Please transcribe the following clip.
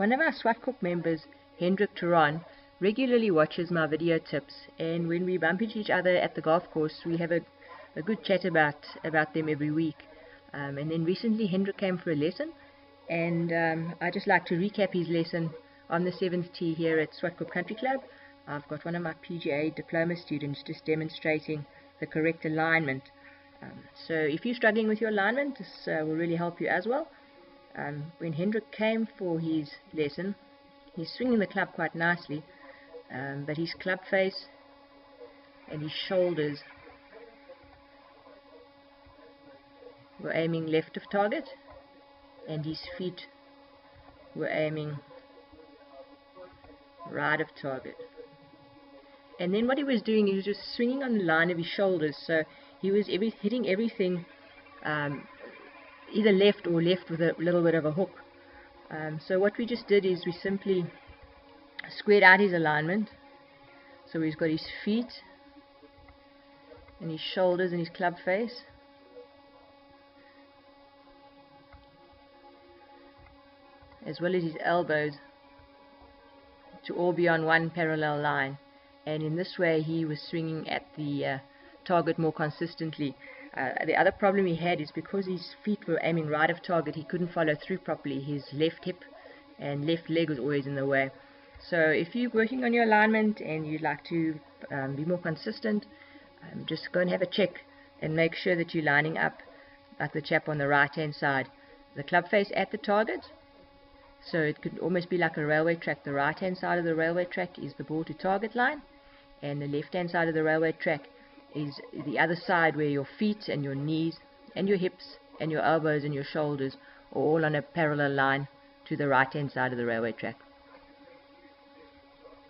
One of our Zwartkop members, Hendrik Turan, regularly watches my video tips, and when we bump into each other at the golf course, we have a good chat about them every week. And then recently Hendrik came for a lesson, and I just like to recap his lesson on the 7th tee here at Zwartkop Country Club. I've got one of my PGA diploma students just demonstrating the correct alignment. So if you're struggling with your alignment, this will really help you as well. When Hendrik came for his lesson, he's swinging the club quite nicely, but his club face and his shoulders were aiming left of target, and his feet were aiming right of target. And then what he was doing, he was just swinging on the line of his shoulders, so he was hitting everything either left or left with a little bit of a hook. So what we just did is we simply squared out his alignment. So he's got his feet and his shoulders and his club face, as well as his elbows, to all be on one parallel line. And in this way he was swinging at the target more consistently. The other problem he had is because his feet were aiming right of target, he couldn't follow through properly. His left hip and left leg was always in the way. So if you're working on your alignment and you'd like to be more consistent, just go and have a check and make sure that you're lining up like the chap on the right hand side. The club face at the target, so it could almost be like a railway track. The right hand side of the railway track is the ball to target line, and the left hand side of the railway track is the other side, where your feet and your knees and your hips and your elbows and your shoulders are all on a parallel line to the right hand side of the railway track.